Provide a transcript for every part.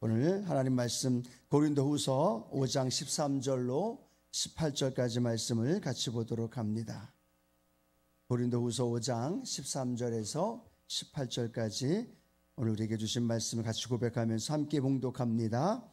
오늘 하나님 말씀 고린도후서 5장 13절로 18절까지 말씀을 같이 보도록 합니다. 고린도후서 5장 13절에서 18절까지 오늘 우리에게 주신 말씀을 같이 고백하면서 함께 봉독합니다.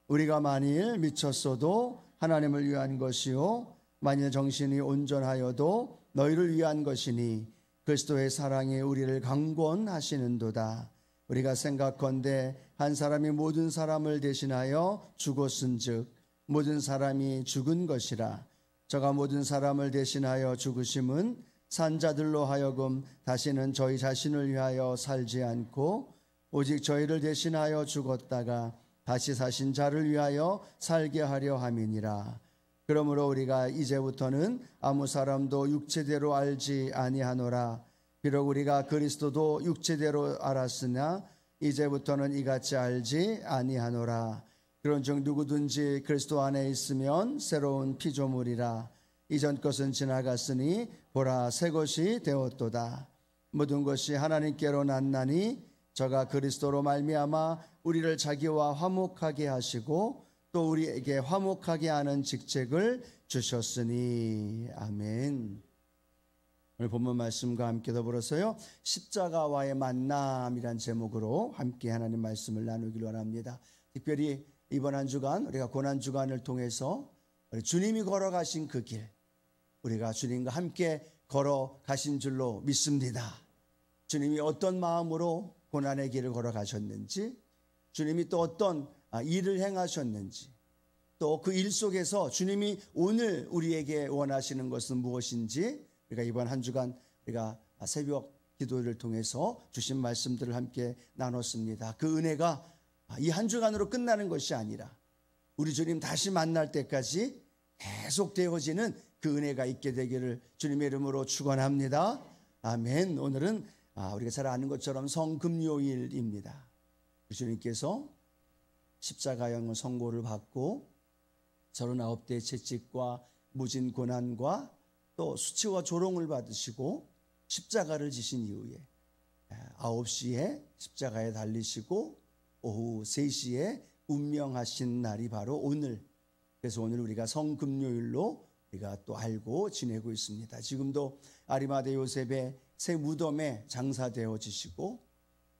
우리가 만일 미쳤어도 하나님을 위한 것이요 만일 정신이 온전하여도 너희를 위한 것이니 그리스도의 사랑이 우리를 강권하시는도다. 우리가 생각건대 한 사람이 모든 사람을 대신하여 죽었은즉 모든 사람이 죽은 것이라. 저가 모든 사람을 대신하여 죽으심은 산자들로 하여금 다시는 저희 자신을 위하여 살지 않고 오직 저희를 대신하여 죽었다가 다시 사신 자를 위하여 살게 하려 함이니라. 그러므로 우리가 이제부터는 아무 사람도 육체대로 알지 아니하노라. 비록 우리가 그리스도도 육체대로 알았으나 이제부터는 이같이 알지 아니하노라. 그런즉 누구든지 그리스도 안에 있으면 새로운 피조물이라. 이전 것은 지나갔으니 보라 새 것이 되었도다. 모든 것이 하나님께로 났나니 저가 그리스도로 말미암아 우리를 자기와 화목하게 하시고 또 우리에게 화목하게 하는 직책을 주셨으니. 아멘. 오늘 본문 말씀과 함께 더불어서요 십자가와의 만남이란 제목으로 함께 하나님 말씀을 나누기를 원합니다. 특별히 이번 한 주간 우리가 고난주간을 통해서 우리 주님이 걸어가신 그 길, 우리가 주님과 함께 걸어가신 줄로 믿습니다. 주님이 어떤 마음으로 고난의 길을 걸어가셨는지, 주님이 또 어떤 일을 행하셨는지, 또 그 일 속에서 주님이 오늘 우리에게 원하시는 것은 무엇인지 우리가 이번 한 주간 우리가 새벽 기도를 통해서 주신 말씀들을 함께 나눴습니다. 그 은혜가 이 한 주간으로 끝나는 것이 아니라 우리 주님 다시 만날 때까지 계속되어지는 그 은혜가 있게 되기를 주님의 이름으로 축원합니다. 아멘. 오늘은 우리가 잘 아는 것처럼 성금요일입니다. 주님께서 십자가형 선고를 받고 39대의 채찍과 무진 고난과 또 수치와 조롱을 받으시고 십자가를 지신 이후에 9시에 십자가에 달리시고 오후 3시에 운명하신 날이 바로 오늘. 그래서 오늘 우리가 성금요일로 우리가 또 알고 지내고 있습니다. 지금도 아리마대 요셉의 새 무덤에 장사되어지시고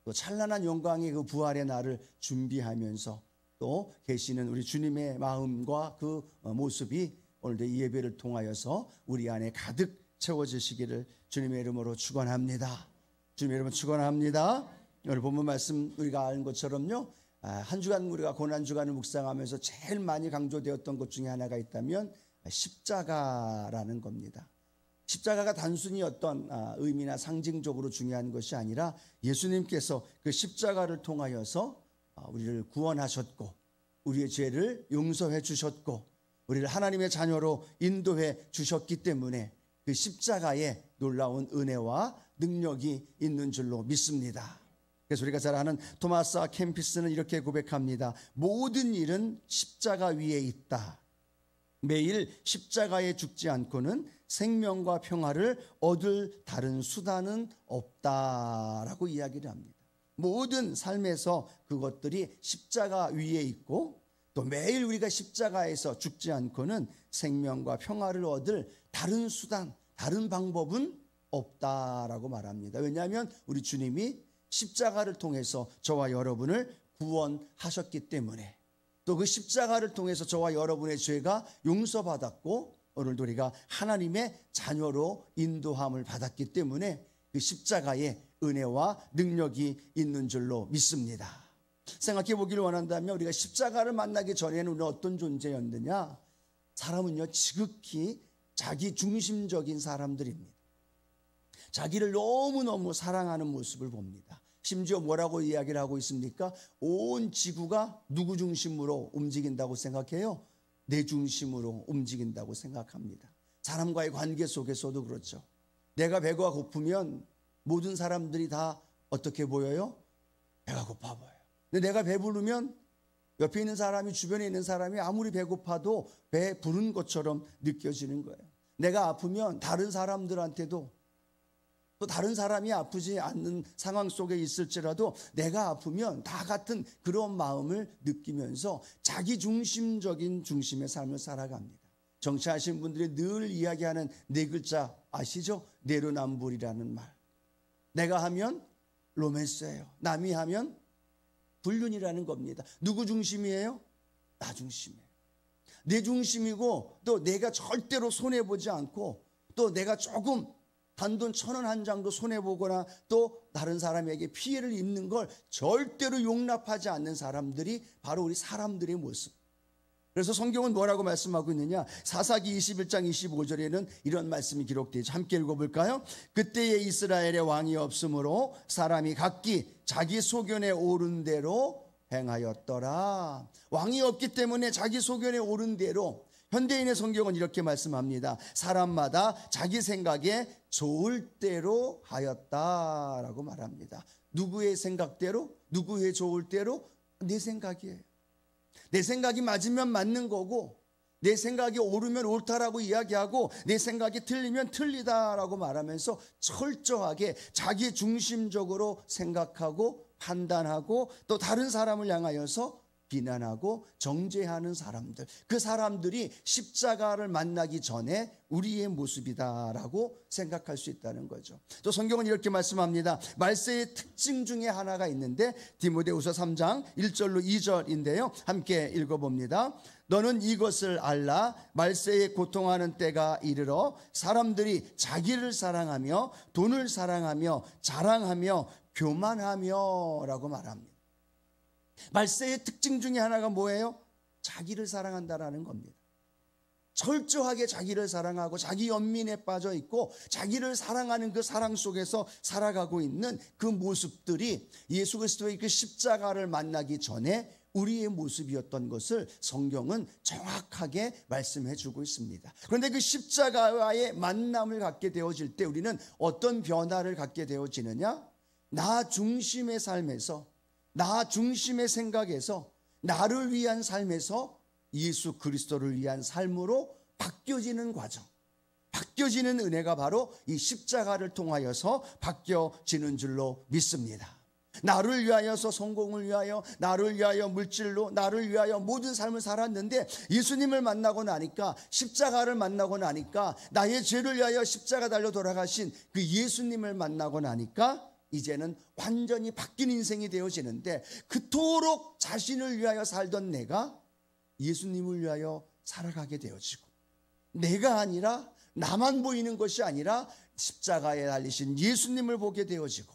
또 찬란한 영광의 그 부활의 날을 준비하면서 또 계시는 우리 주님의 마음과 그 모습이 오늘도 이 예배를 통하여서 우리 안에 가득 채워지시기를 주님의 이름으로 축원합니다. 주님의 이름으로 축원합니다. 오늘 본문 말씀 우리가 아는 것처럼요 한 주간 우리가 고난주간을 묵상하면서 제일 많이 강조되었던 것 중에 하나가 있다면 십자가라는 겁니다. 십자가가 단순히 어떤 의미나 상징적으로 중요한 것이 아니라 예수님께서 그 십자가를 통하여서 우리를 구원하셨고 우리의 죄를 용서해 주셨고 우리를 하나님의 자녀로 인도해 주셨기 때문에 그 십자가에 놀라운 은혜와 능력이 있는 줄로 믿습니다. 그래서 우리가 잘 아는 토마스 아 캠피스는 이렇게 고백합니다. 모든 일은 십자가 위에 있다. 매일 십자가에 죽지 않고는 생명과 평화를 얻을 다른 수단은 없다라고 이야기를 합니다. 모든 삶에서 그것들이 십자가 위에 있고 또 매일 우리가 십자가에서 죽지 않고는 생명과 평화를 얻을 다른 수단, 다른 방법은 없다라고 말합니다. 왜냐하면 우리 주님이 십자가를 통해서 저와 여러분을 구원하셨기 때문에 또 그 십자가를 통해서 저와 여러분의 죄가 용서받았고 오늘도 우리가 하나님의 자녀로 인도함을 받았기 때문에 그 십자가에 은혜와 능력이 있는 줄로 믿습니다. 생각해 보기를 원한다면 우리가 십자가를 만나기 전에는 우리는 어떤 존재였느냐? 사람은요 지극히 자기 중심적인 사람들입니다. 자기를 너무너무 사랑하는 모습을 봅니다. 심지어 뭐라고 이야기를 하고 있습니까? 온 지구가 누구 중심으로 움직인다고 생각해요? 내 중심으로 움직인다고 생각합니다. 사람과의 관계 속에서도 그렇죠. 내가 배가 고프면 모든 사람들이 다 어떻게 보여요? 배가 고파 보여요. 근데 내가 배부르면 옆에 있는 사람이 주변에 있는 사람이 아무리 배고파도 배 부른 것처럼 느껴지는 거예요. 내가 아프면 다른 사람들한테도 또 다른 사람이 아프지 않는 상황 속에 있을지라도 내가 아프면 다 같은 그런 마음을 느끼면서 자기중심적인 중심의 삶을 살아갑니다. 정치하신 분들이 늘 이야기하는 네 글자 아시죠? 내로남불이라는 말. 내가 하면 로맨스예요. 남이 하면 불륜이라는 겁니다. 누구 중심이에요? 나 중심이에요. 내 중심이고 또 내가 절대로 손해보지 않고 또 내가 조금 단돈 1,000원 한 장도 손해보거나 또 다른 사람에게 피해를 입는 걸 절대로 용납하지 않는 사람들이 바로 우리 사람들의 모습. 그래서 성경은 뭐라고 말씀하고 있느냐? 사사기 21장 25절에는 이런 말씀이 기록되어 있죠. 함께 읽어볼까요? 그때에 이스라엘의 왕이 없으므로 사람이 각기 자기 소견에 오른 대로 행하였더라. 왕이 없기 때문에 자기 소견에 오른 대로. 현대인의 성경은 이렇게 말씀합니다. 사람마다 자기 생각에 좋을 대로 하였다라고 말합니다. 누구의 생각대로? 누구의 좋을 대로? 내 생각이에요. 내 생각이 맞으면 맞는 거고 내 생각이 옳으면 옳다라고 이야기하고 내 생각이 틀리면 틀리다라고 말하면서 철저하게 자기 중심적으로 생각하고 판단하고 또 다른 사람을 향하여서 비난하고 정죄하는 사람들, 그 사람들이 십자가를 만나기 전에 우리의 모습이다라고 생각할 수 있다는 거죠. 또 성경은 이렇게 말씀합니다. 말세의 특징 중에 하나가 있는데 디모데후서 3장 1절로 2절인데요. 함께 읽어봅니다. 너는 이것을 알라. 말세에 고통하는 때가 이르러 사람들이 자기를 사랑하며 돈을 사랑하며 자랑하며 교만하며 라고 말합니다. 말세의 특징 중에 하나가 뭐예요? 자기를 사랑한다라는 겁니다. 철저하게 자기를 사랑하고 자기 연민에 빠져 있고 자기를 사랑하는 그 사랑 속에서 살아가고 있는 그 모습들이 예수 그리스도의 그 십자가를 만나기 전에 우리의 모습이었던 것을 성경은 정확하게 말씀해 주고 있습니다. 그런데 그 십자가와의 만남을 갖게 되어질 때 우리는 어떤 변화를 갖게 되어지느냐? 나 중심의 삶에서, 나 중심의 생각에서, 나를 위한 삶에서 예수 그리스도를 위한 삶으로 바뀌어지는 과정, 바뀌어지는 은혜가 바로 이 십자가를 통하여서 바뀌어지는 줄로 믿습니다. 나를 위하여서 성공을 위하여, 나를 위하여 물질로, 나를 위하여 모든 삶을 살았는데 예수님을 만나고 나니까, 십자가를 만나고 나니까, 나의 죄를 위하여 십자가 달려 돌아가신 그 예수님을 만나고 나니까 이제는 완전히 바뀐 인생이 되어지는데, 그토록 자신을 위하여 살던 내가 예수님을 위하여 살아가게 되어지고, 내가 아니라 나만 보이는 것이 아니라 십자가에 달리신 예수님을 보게 되어지고,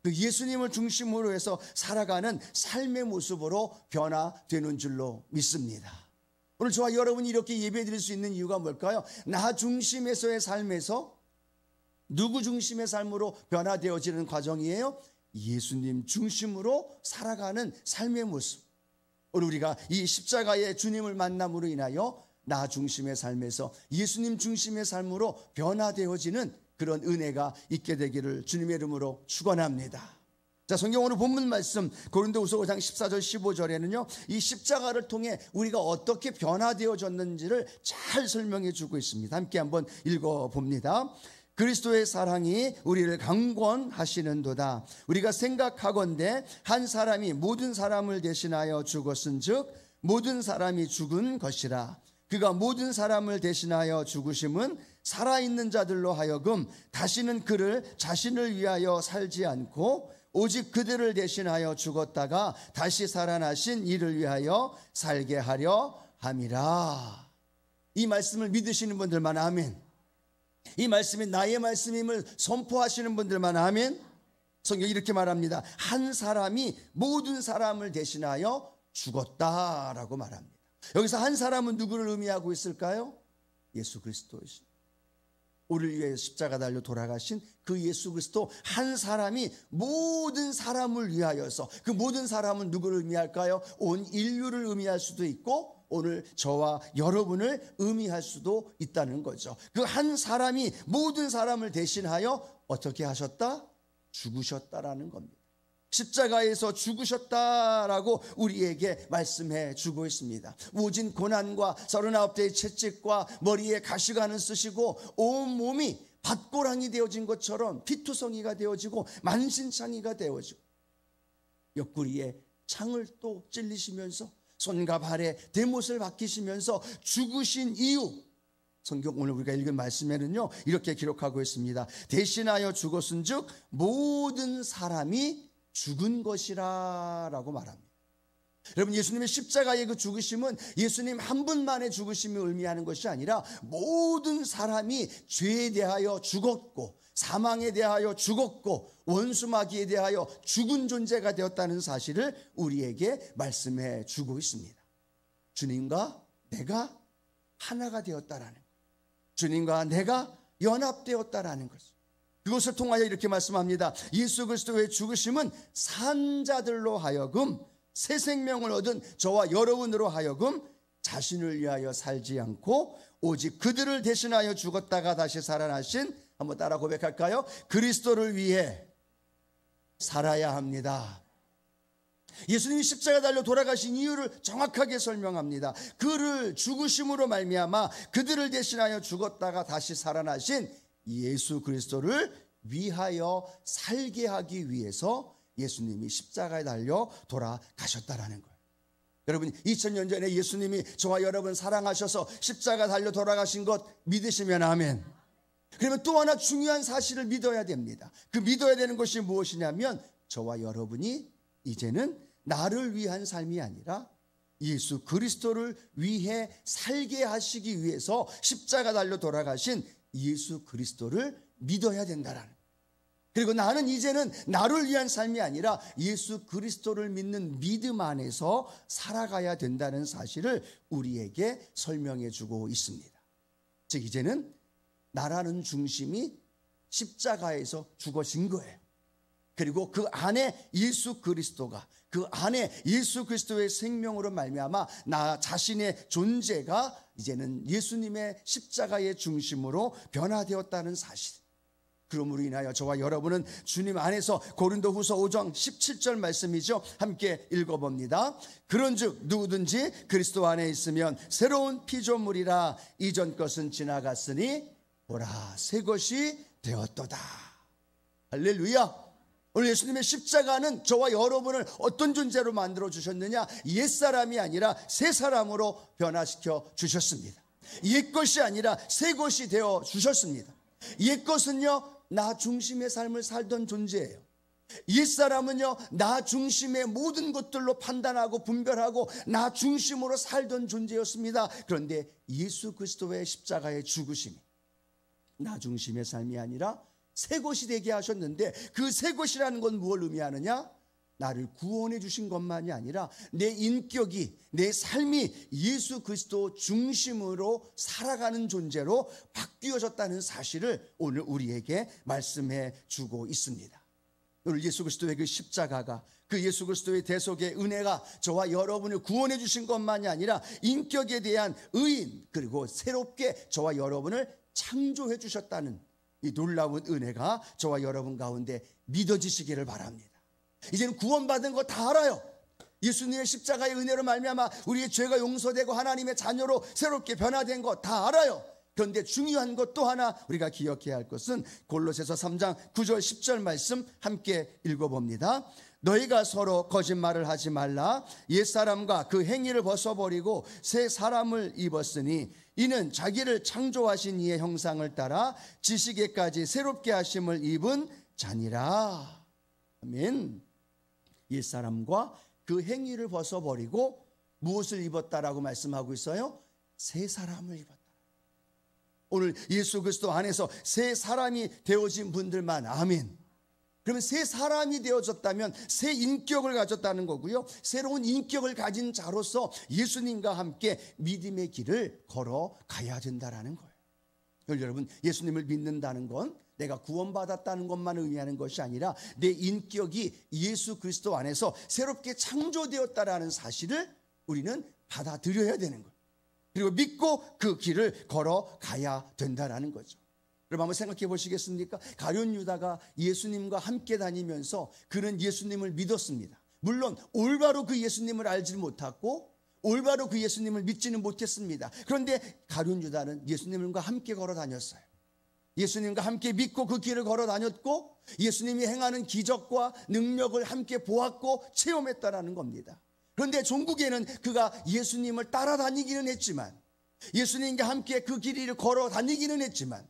그 예수님을 중심으로 해서 살아가는 삶의 모습으로 변화되는 줄로 믿습니다. 오늘 저와 여러분이 이렇게 예배드릴 수 있는 이유가 뭘까요? 나 중심에서의 삶에서 누구 중심의 삶으로 변화되어지는 과정이에요? 예수님 중심으로 살아가는 삶의 모습. 오늘 우리가 이 십자가의 주님을 만남으로 인하여 나 중심의 삶에서 예수님 중심의 삶으로 변화되어지는 그런 은혜가 있게 되기를 주님의 이름으로 축원합니다. 자, 성경 오늘 본문 말씀 고린도후서 5장 14절 15절에는요 이 십자가를 통해 우리가 어떻게 변화되어졌는지를 잘 설명해 주고 있습니다. 함께 한번 읽어봅니다. 그리스도의 사랑이 우리를 강권하시는도다. 우리가 생각하건대 한 사람이 모든 사람을 대신하여 죽었은즉 모든 사람이 죽은 것이라. 그가 모든 사람을 대신하여 죽으심은 살아있는 자들로 하여금 다시는 그를 자신을 위하여 살지 않고 오직 그들을 대신하여 죽었다가 다시 살아나신 이를 위하여 살게 하려 함이라. 이 말씀을 믿으시는 분들만 아멘. 이 말씀이 나의 말씀임을 선포하시는 분들만 아멘. 성경이 이렇게 말합니다. 한 사람이 모든 사람을 대신하여 죽었다라고 말합니다. 여기서 한 사람은 누구를 의미하고 있을까요? 예수 그리스도이십니다. 우리를 위해 십자가 달려 돌아가신 그 예수 그리스도 한 사람이 모든 사람을 위하여서, 그 모든 사람은 누구를 의미할까요? 온 인류를 의미할 수도 있고 오늘 저와 여러분을 의미할 수도 있다는 거죠. 그 한 사람이 모든 사람을 대신하여 어떻게 하셨다? 죽으셨다라는 겁니다. 십자가에서 죽으셨다라고 우리에게 말씀해 주고 있습니다. 모진 고난과 39대의 채찍과 머리에 가시관을 쓰시고 온 몸이 밭고랑이 되어진 것처럼 피투성이가 되어지고 만신창이가 되어지고 옆구리에 창을 또 찔리시면서 손과 발에 대못을 박히시면서 죽으신 이유, 성경 오늘 우리가 읽은 말씀에는요 이렇게 기록하고 있습니다. 대신하여 죽었은즉 모든 사람이 죽은 것이라 라고 말합니다. 여러분, 예수님의 십자가의 그 죽으심은 예수님 한 분만의 죽으심을 의미하는 것이 아니라 모든 사람이 죄에 대하여 죽었고 사망에 대하여 죽었고 원수마귀에 대하여 죽은 존재가 되었다는 사실을 우리에게 말씀해 주고 있습니다. 주님과 내가 하나가 되었다라는 것, 주님과 내가 연합되었다라는 것, 그것을 통하여 이렇게 말씀합니다. 예수 그리스도의 죽으심은 산 자들로 하여금 새 생명을 얻은 저와 여러분으로 하여금 자신을 위하여 살지 않고 오직 그들을 대신하여 죽었다가 다시 살아나신, 한번 따라 고백할까요? 그리스도를 위해 살아야 합니다. 예수님이 십자가 달려 돌아가신 이유를 정확하게 설명합니다. 그를 죽으심으로 말미암아 그들을 대신하여 죽었다가 다시 살아나신 예수 그리스도를 위하여 살게 하기 위해서 예수님이 십자가에 달려 돌아가셨다라는 거예요. 여러분, 2000년 전에 예수님이 저와 여러분 사랑하셔서 십자가 달려 돌아가신 것 믿으시면 아멘. 그러면 또 하나 중요한 사실을 믿어야 됩니다. 그 믿어야 되는 것이 무엇이냐면 저와 여러분이 이제는 나를 위한 삶이 아니라 예수 그리스도를 위해 살게 하시기 위해서 십자가 달려 돌아가신 예수 그리스도를 믿어야 된다라는, 그리고 나는 이제는 나를 위한 삶이 아니라 예수 그리스도를 믿는 믿음 안에서 살아가야 된다는 사실을 우리에게 설명해 주고 있습니다. 즉 이제는 나라는 중심이 십자가에서 죽어진 거예요. 그리고 그 안에 예수 그리스도가, 그 안에 예수 그리스도의 생명으로 말미암아 나 자신의 존재가 이제는 예수님의 십자가의 중심으로 변화되었다는 사실, 그러므로 인하여 저와 여러분은 주님 안에서, 고린도후서 5장 17절 말씀이죠. 함께 읽어봅니다. 그런즉 누구든지 그리스도 안에 있으면 새로운 피조물이라, 이전 것은 지나갔으니 보라 새 것이 되었도다. 할렐루야. 오늘 예수님의 십자가는 저와 여러분을 어떤 존재로 만들어 주셨느냐? 옛사람이 아니라 새 사람으로 변화시켜 주셨습니다. 옛것이 아니라 새 것이 되어 주셨습니다. 옛것은요 나 중심의 삶을 살던 존재예요. 옛사람은요 나 중심의 모든 것들로 판단하고 분별하고 나 중심으로 살던 존재였습니다. 그런데 예수 그리스도의 십자가의 죽으심이 나 중심의 삶이 아니라 새 것이 되게 하셨는데, 그 새 것이라는 건 무엇을 의미하느냐? 나를 구원해 주신 것만이 아니라 내 인격이, 내 삶이 예수 그리스도 중심으로 살아가는 존재로 바뀌어졌다는 사실을 오늘 우리에게 말씀해 주고 있습니다. 오늘 예수 그리스도의 그 십자가가, 그 예수 그리스도의 대속의 은혜가 저와 여러분을 구원해 주신 것만이 아니라 인격에 대한 의인, 그리고 새롭게 저와 여러분을 창조해 주셨다는 이 놀라운 은혜가 저와 여러분 가운데 믿어지시기를 바랍니다. 이제는 구원받은 거 다 알아요. 예수님의 십자가의 은혜로 말미암아 우리의 죄가 용서되고 하나님의 자녀로 새롭게 변화된 거 다 알아요. 그런데 중요한 것 또 하나 우리가 기억해야 할 것은 골로새서 3장 9절 10절 말씀 함께 읽어봅니다. 너희가 서로 거짓말을 하지 말라. 옛사람과 그 행위를 벗어버리고 새 사람을 입었으니 이는 자기를 창조하신 이의 형상을 따라 지식에까지 새롭게 하심을 입은 자니라. 아멘. 옛사람과 그 행위를 벗어버리고 무엇을 입었다라고 말씀하고 있어요? 새 사람을 입었다. 오늘 예수 그리스도 안에서 새 사람이 되어진 분들만 아멘. 그러면 새 사람이 되어졌다면 새 인격을 가졌다는 거고요. 새로운 인격을 가진 자로서 예수님과 함께 믿음의 길을 걸어가야 된다는 거예요. 여러분, 예수님을 믿는다는 건 내가 구원받았다는 것만 의미하는 것이 아니라 내 인격이 예수 그리스도 안에서 새롭게 창조되었다는 사실을 우리는 받아들여야 되는 거예요. 그리고 믿고 그 길을 걸어가야 된다는 거죠. 여러분 한번 생각해 보시겠습니까? 가룟 유다가 예수님과 함께 다니면서 그는 예수님을 믿었습니다. 물론 올바로 그 예수님을 알지 못했고 올바로 그 예수님을 믿지는 못했습니다. 그런데 가룟 유다는 예수님과 함께 걸어 다녔어요. 예수님과 함께 믿고 그 길을 걸어 다녔고 예수님이 행하는 기적과 능력을 함께 보았고 체험했다라는 겁니다. 그런데 종국에는 그가 예수님을 따라다니기는 했지만, 예수님과 함께 그 길을 걸어 다니기는 했지만,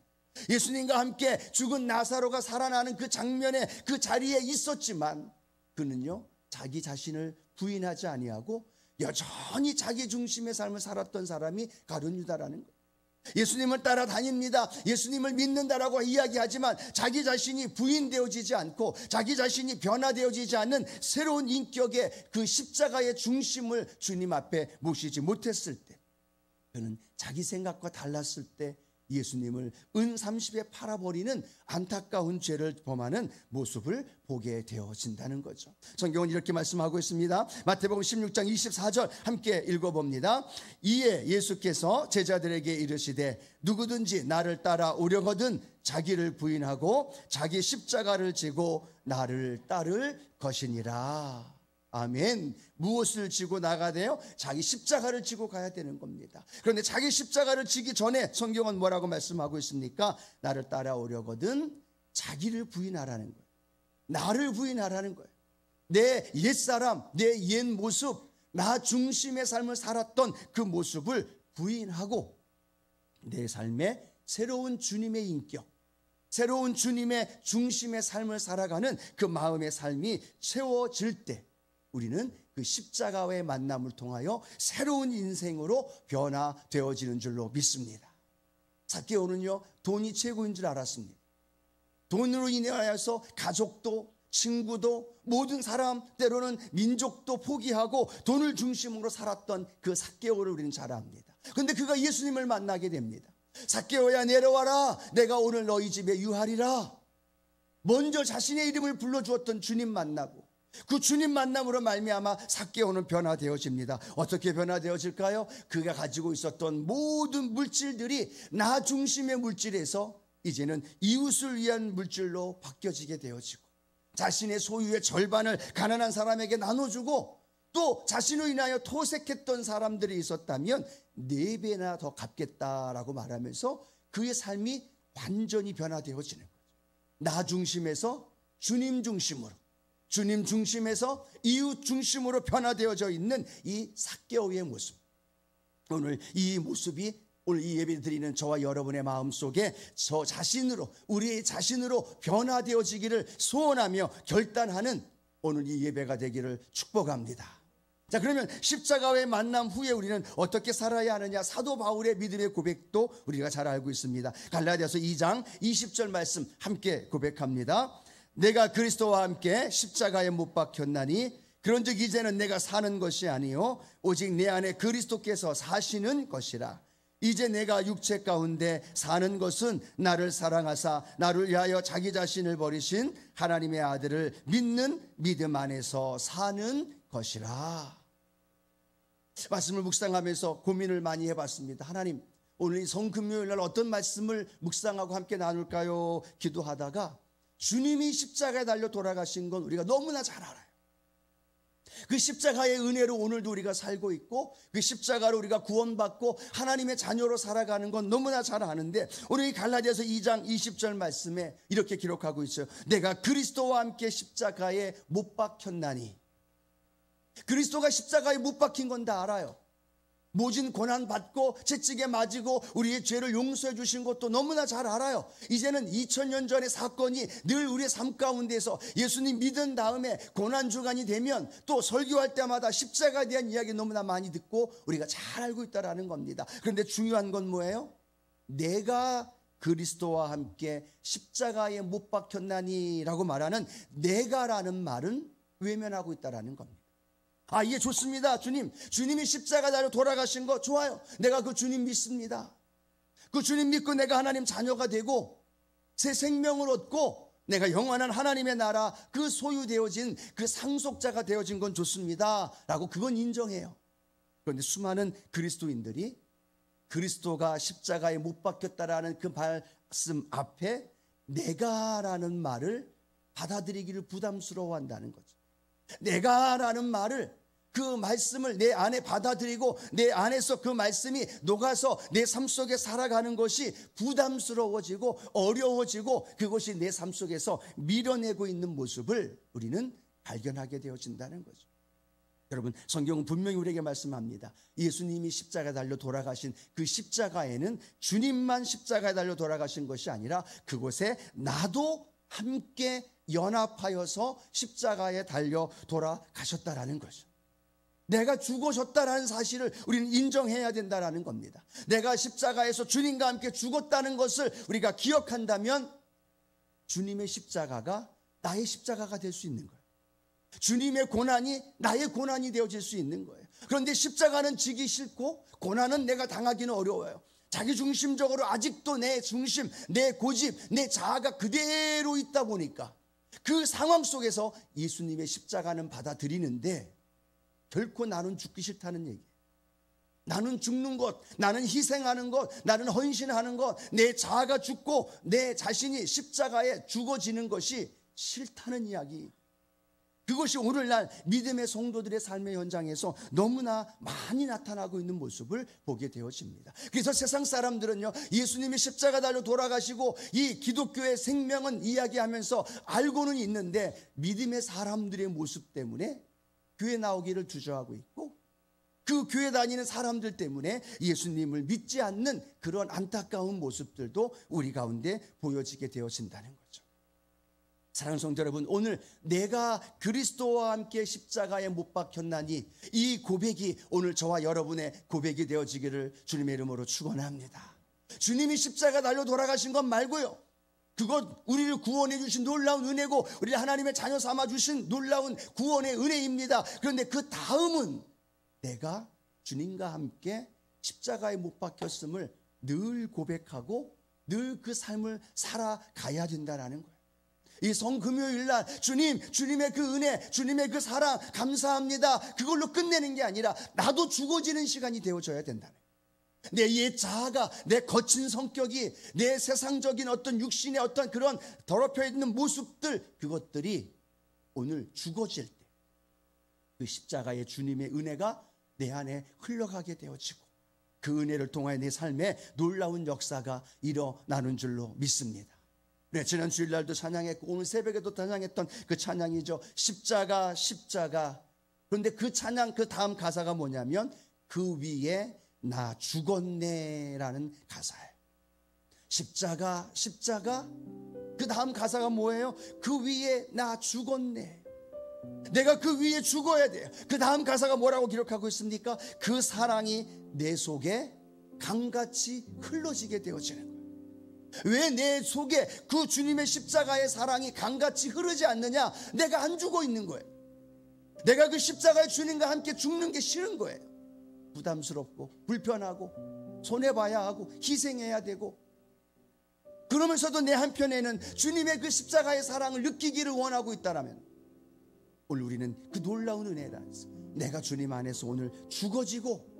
예수님과 함께 죽은 나사로가 살아나는 그 장면에 그 자리에 있었지만, 그는요 자기 자신을 부인하지 아니하고 여전히 자기 중심의 삶을 살았던 사람이 가룟 유다라는 거예요. 예수님을 따라다닙니다, 예수님을 믿는다라고 이야기하지만 자기 자신이 부인되어지지 않고 자기 자신이 변화되어지지 않는 새로운 인격의 그 십자가의 중심을 주님 앞에 모시지 못했을 때, 그는 자기 생각과 달랐을 때 예수님을 은30에 팔아버리는 안타까운 죄를 범하는 모습을 보게 되어진다는 거죠. 성경은 이렇게 말씀하고 있습니다. 마태복음 16장 24절 함께 읽어봅니다. 이에 예수께서 제자들에게 이르시되 누구든지 나를 따라오려거든 자기를 부인하고 자기 십자가를 지고 나를 따를 것이니라. 아멘. 무엇을 지고 나가되요? 자기 십자가를 지고 가야 되는 겁니다. 그런데 자기 십자가를 지기 전에 성경은 뭐라고 말씀하고 있습니까? 나를 따라오려거든 자기를 부인하라는 거예요. 나를 부인하라는 거예요. 내 옛사람, 내 옛 모습, 나 중심의 삶을 살았던 그 모습을 부인하고 내 삶에 새로운 주님의 인격, 새로운 주님의 중심의 삶을 살아가는 그 마음의 삶이 채워질 때 우리는 그 십자가의 만남을 통하여 새로운 인생으로 변화되어지는 줄로 믿습니다. 삭개오는요 돈이 최고인 줄 알았습니다. 돈으로 인하여서 가족도 친구도 모든 사람 때로는 민족도 포기하고 돈을 중심으로 살았던 그 삭개오를 우리는 잘 압니다. 그런데 그가 예수님을 만나게 됩니다. 삭개오야 내려와라, 내가 오늘 너희 집에 유하리라. 먼저 자신의 이름을 불러주었던 주님 만나고 그 주님 만남으로 말미암아 삭개오는 변화되어집니다. 어떻게 변화되어질까요? 그가 가지고 있었던 모든 물질들이 나 중심의 물질에서 이제는 이웃을 위한 물질로 바뀌어지게 되어지고, 자신의 소유의 절반을 가난한 사람에게 나눠주고, 또 자신으로 인하여 토색했던 사람들이 있었다면 4배나 더 갚겠다라고 말하면서 그의 삶이 완전히 변화되어지는 거죠. 나 중심에서 주님 중심으로, 주님 중심에서 이웃 중심으로 변화되어져 있는 이 삭개오의 모습, 오늘 이 모습이 오늘 이 예배 드리는 저와 여러분의 마음속에 저 자신으로, 우리의 자신으로 변화되어지기를 소원하며 결단하는 오늘 이 예배가 되기를 축복합니다. 자, 그러면 십자가의 만남 후에 우리는 어떻게 살아야 하느냐? 사도 바울의 믿음의 고백도 우리가 잘 알고 있습니다. 갈라디아서 2장 20절 말씀 함께 고백합니다. 내가 그리스도와 함께 십자가에 못 박혔나니 그런즉 이제는 내가 사는 것이 아니요 오직 내 안에 그리스도께서 사시는 것이라. 이제 내가 육체 가운데 사는 것은 나를 사랑하사 나를 위하여 자기 자신을 버리신 하나님의 아들을 믿는 믿음 안에서 사는 것이라. 말씀을 묵상하면서 고민을 많이 해봤습니다. 하나님, 오늘 이 성금요일 날 어떤 말씀을 묵상하고 함께 나눌까요? 기도하다가 주님이 십자가에 달려 돌아가신 건 우리가 너무나 잘 알아요. 그 십자가의 은혜로 오늘도 우리가 살고 있고 그 십자가로 우리가 구원받고 하나님의 자녀로 살아가는 건 너무나 잘 아는데, 오늘 이 갈라디아서 2장 20절 말씀에 이렇게 기록하고 있어요. 내가 그리스도와 함께 십자가에 못 박혔나니. 그리스도가 십자가에 못 박힌 건 다 알아요. 모진 고난 받고 채찍에 맞고 우리의 죄를 용서해 주신 것도 너무나 잘 알아요. 이제는 2000년 전의 사건이 늘 우리의 삶 가운데서 예수님 믿은 다음에 고난 주간이 되면 또 설교할 때마다 십자가에 대한 이야기 너무나 많이 듣고 우리가 잘 알고 있다라는 겁니다. 그런데 중요한 건 뭐예요? 내가 그리스도와 함께 십자가에 못 박혔나니 라고 말하는 내가라는 말은 외면하고 있다라는 겁니다. 아, 이게 좋습니다. 주님이 십자가로 돌아가신 거 좋아요. 내가 그 주님 믿습니다. 그 주님 믿고 내가 하나님 자녀가 되고 새 생명을 얻고 내가 영원한 하나님의 나라 그 소유되어진 그 상속자가 되어진 건 좋습니다 라고 그건 인정해요. 그런데 수많은 그리스도인들이 그리스도가 십자가에 못 박혔다라는 그 말씀 앞에 내가라는 말을 받아들이기를 부담스러워한다는 거죠. 내가라는 말을 그 말씀을 내 안에 받아들이고 내 안에서 그 말씀이 녹아서 내 삶 속에 살아가는 것이 부담스러워지고 어려워지고 그것이 내 삶 속에서 밀어내고 있는 모습을 우리는 발견하게 되어진다는 거죠. 여러분, 성경은 분명히 우리에게 말씀합니다. 예수님이 십자가에 달려 돌아가신 그 십자가에는 주님만 십자가에 달려 돌아가신 것이 아니라 그곳에 나도 함께 연합하여서 십자가에 달려 돌아가셨다라는 거죠. 내가 죽으셨다라는 사실을 우리는 인정해야 된다라는 겁니다. 내가 십자가에서 주님과 함께 죽었다는 것을 우리가 기억한다면 주님의 십자가가 나의 십자가가 될 수 있는 거예요. 주님의 고난이 나의 고난이 되어질 수 있는 거예요. 그런데 십자가는 지기 싫고 고난은 내가 당하기는 어려워요. 자기중심적으로 아직도 내 중심, 내 고집, 내 자아가 그대로 있다 보니까 그 상황 속에서 예수님의 십자가는 받아들이는데 결코 나는 죽기 싫다는 얘기예요. 나는 죽는 것, 나는 희생하는 것, 나는 헌신하는 것, 내 자아가 죽고 내 자신이 십자가에 죽어지는 것이 싫다는 이야기. 그것이 오늘날 믿음의 성도들의 삶의 현장에서 너무나 많이 나타나고 있는 모습을 보게 되어집니다. 그래서 세상 사람들은요, 예수님이 십자가 달려 돌아가시고 이 기독교의 생명은 이야기하면서 알고는 있는데 믿음의 사람들의 모습 때문에 교회 나오기를 주저하고 있고 그 교회 다니는 사람들 때문에 예수님을 믿지 않는 그런 안타까운 모습들도 우리 가운데 보여지게 되어진다는 거죠. 사랑하는 성도 여러분, 오늘 내가 그리스도와 함께 십자가에 못 박혔나니 이 고백이 오늘 저와 여러분의 고백이 되어지기를 주님의 이름으로 축원합니다. 주님이 십자가 달려 돌아가신 것 말고요, 그것 우리를 구원해 주신 놀라운 은혜고 우리를 하나님의 자녀 삼아 주신 놀라운 구원의 은혜입니다. 그런데 그 다음은 내가 주님과 함께 십자가에 못 박혔음을 늘 고백하고 늘 그 삶을 살아가야 된다는 거예요. 이 성금요일날 주님의 그 은혜, 주님의 그 사랑 감사합니다, 그걸로 끝내는 게 아니라 나도 죽어지는 시간이 되어져야 된다는 거예요. 내 옛 자아가, 내 거친 성격이, 내 세상적인 어떤 육신의 어떤 그런 더럽혀 있는 모습들, 그것들이 오늘 죽어질 때 그 십자가의 주님의 은혜가 내 안에 흘러가게 되어지고 그 은혜를 통하여 내 삶에 놀라운 역사가 일어나는 줄로 믿습니다. 네, 지난 주일날도 찬양했고 오늘 새벽에도 찬양했던 그 찬양이죠. 십자가 십자가. 그런데 그 찬양 그 다음 가사가 뭐냐면 그 위에 나 죽었네라는 가사예요. 십자가 십자가. 그 다음 가사가 뭐예요? 그 위에 나 죽었네. 내가 그 위에 죽어야 돼요. 그 다음 가사가 뭐라고 기록하고 있습니까? 그 사랑이 내 속에 강같이 흘러지게 되어지는 거예요. 왜 내 속에 그 주님의 십자가의 사랑이 강같이 흐르지 않느냐? 내가 안 죽어 있는 거예요. 내가 그 십자가의 주님과 함께 죽는 게 싫은 거예요. 부담스럽고 불편하고 손해봐야 하고 희생해야 되고, 그러면서도 내 한편에는 주님의 그 십자가의 사랑을 느끼기를 원하고 있다라면 오늘 우리는 그 놀라운 은혜를 안에서 내가 주님 안에서 오늘 죽어지고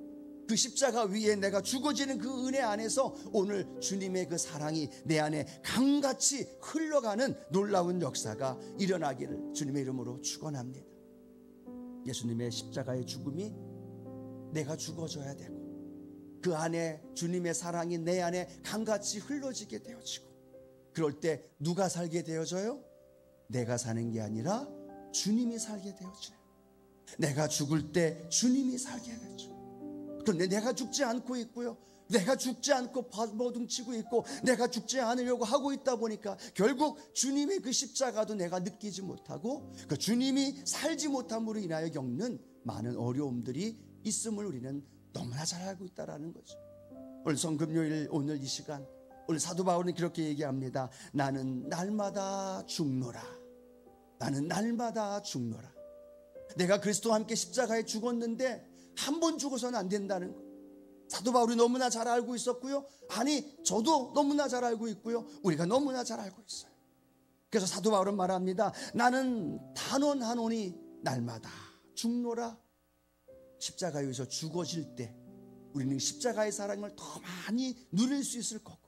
그 십자가 위에 내가 죽어지는 그 은혜 안에서 오늘 주님의 그 사랑이 내 안에 강같이 흘러가는 놀라운 역사가 일어나기를 주님의 이름으로 축원합니다. 예수님의 십자가의 죽음이 내가 죽어져야 되고 그 안에 주님의 사랑이 내 안에 강같이 흘러지게 되어지고, 그럴 때 누가 살게 되어져요? 내가 사는 게 아니라 주님이 살게 되어지네요. 내가 죽을 때 주님이 살게 되죠. 그런데 내가 죽지 않고 있고요, 내가 죽지 않고 버둥치고 있고 내가 죽지 않으려고 하고 있다 보니까 결국 주님의 그 십자가도 내가 느끼지 못하고 그 주님이 살지 못함으로 인하여 겪는 많은 어려움들이 있음을 우리는 너무나 잘 알고 있다는 거죠. 오늘 성금요일 오늘 이 시간 오늘 사도 바울은 그렇게 얘기합니다. 나는 날마다 죽노라. 나는 날마다 죽노라. 내가 그리스도와 함께 십자가에 죽었는데 한 번 죽어서는 안 된다는 거 사도 바울이 너무나 잘 알고 있었고요, 아니 저도 너무나 잘 알고 있고요, 우리가 너무나 잘 알고 있어요. 그래서 사도 바울은 말합니다. 나는 단언하노니 날마다 죽노라. 십자가에 의해서 죽어질 때 우리는 십자가의 사랑을 더 많이 누릴 수 있을 거고,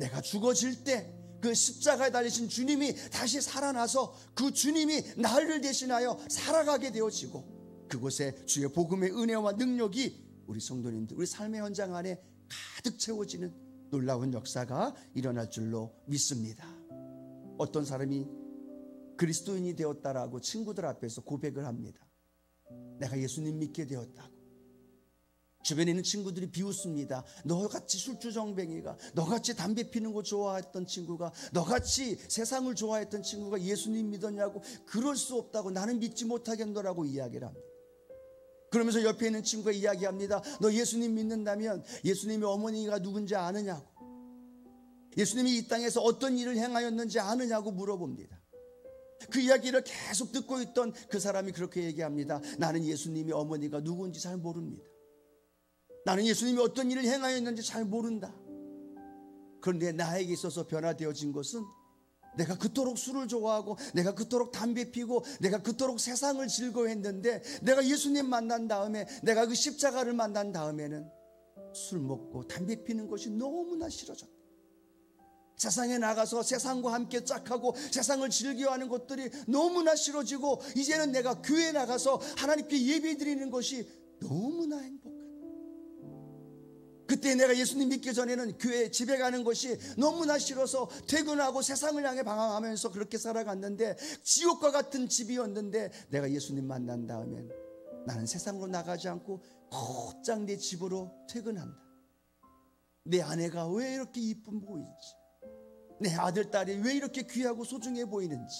내가 죽어질 때 그 십자가에 달리신 주님이 다시 살아나서 그 주님이 나를 대신하여 살아가게 되어지고 그곳에 주의 복음의 은혜와 능력이 우리 성도님들, 우리 삶의 현장 안에 가득 채워지는 놀라운 역사가 일어날 줄로 믿습니다. 어떤 사람이 그리스도인이 되었다라고 친구들 앞에서 고백을 합니다. 내가 예수님 믿게 되었다고. 주변에 있는 친구들이 비웃습니다. 너같이 술주정뱅이가, 너같이 담배 피는 거 좋아했던 친구가, 너같이 세상을 좋아했던 친구가 예수님 믿었냐고. 그럴 수 없다고, 나는 믿지 못하겠노라고 이야기를 합니다. 그러면서 옆에 있는 친구가 이야기합니다. 너 예수님 믿는다면 예수님의 어머니가 누군지 아느냐고, 예수님이 이 땅에서 어떤 일을 행하였는지 아느냐고 물어봅니다. 그 이야기를 계속 듣고 있던 그 사람이 그렇게 얘기합니다. 나는 예수님의 어머니가 누군지 잘 모릅니다. 나는 예수님이 어떤 일을 행하였는지 잘 모른다. 그런데 나에게 있어서 변화되어진 것은 내가 그토록 술을 좋아하고, 내가 그토록 담배 피고, 내가 그토록 세상을 즐거워했는데, 내가 예수님 만난 다음에, 내가 그 십자가를 만난 다음에는 술 먹고 담배 피는 것이 너무나 싫어졌다. 세상에 나가서 세상과 함께 짝하고 세상을 즐겨하는 것들이 너무나 싫어지고, 이제는 내가 교회에 나가서 하나님께 예배드리는 것이 너무나 행복하다. 그때 내가 예수님 믿기 전에는 교회 집에 가는 것이 너무나 싫어서 퇴근하고 세상을 향해 방황하면서 그렇게 살아갔는데, 지옥과 같은 집이었는데, 내가 예수님 만난 다음엔 나는 세상으로 나가지 않고 곧장 내 집으로 퇴근한다. 내 아내가 왜 이렇게 이쁜 보이는지, 내 아들 딸이 왜 이렇게 귀하고 소중해 보이는지,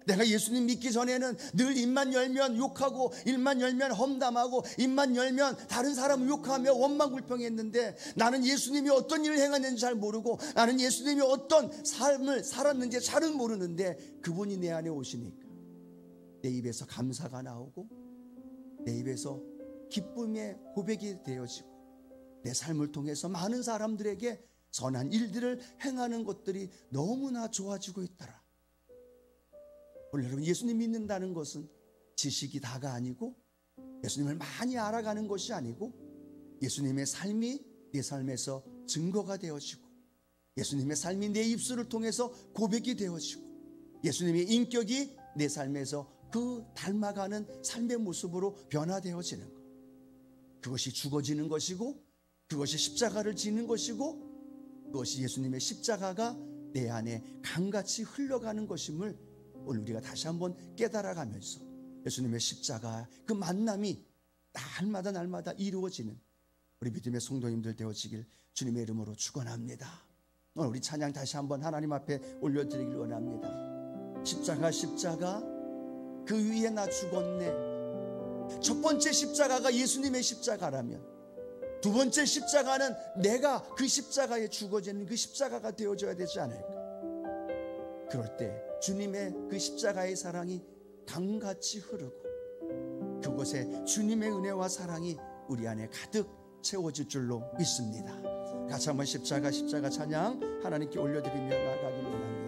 내가 예수님 믿기 전에는 늘 입만 열면 욕하고, 입만 열면 험담하고, 입만 열면 다른 사람을 욕하며 원망불평했는데, 나는 예수님이 어떤 일을 행했는지 잘 모르고, 나는 예수님이 어떤 삶을 살았는지 잘은 모르는데, 그분이 내 안에 오시니까 내 입에서 감사가 나오고, 내 입에서 기쁨의 고백이 되어지고, 내 삶을 통해서 많은 사람들에게 선한 일들을 행하는 것들이 너무나 좋아지고 있더라. 오늘 여러분, 예수님 믿는다는 것은 지식이 다가 아니고, 예수님을 많이 알아가는 것이 아니고, 예수님의 삶이 내 삶에서 증거가 되어지고, 예수님의 삶이 내 입술을 통해서 고백이 되어지고, 예수님의 인격이 내 삶에서 그 닮아가는 삶의 모습으로 변화되어지는 것. 그것이 죽어지는 것이고, 그것이 십자가를 지는 것이고, 그것이 예수님의 십자가가 내 안에 강같이 흘러가는 것임을 오늘 우리가 다시 한번 깨달아가면서, 예수님의 십자가 그 만남이 날마다 이루어지는 우리 믿음의 성도님들 되어지길 주님의 이름으로 축원합니다. 오늘 우리 찬양 다시 한번 하나님 앞에 올려드리길 원합니다. 십자가 그 위에 나 죽었네. 첫 번째 십자가가 예수님의 십자가라면, 두 번째 십자가는 내가 그 십자가에 죽어지는 그 십자가가 되어져야 되지 않을까. 그럴 때 주님의 그 십자가의 사랑이 강같이 흐르고, 그곳에 주님의 은혜와 사랑이 우리 안에 가득 채워질 줄로 믿습니다. 같이 한번 십자가 찬양 하나님께 올려드리며 나가길 원합니다.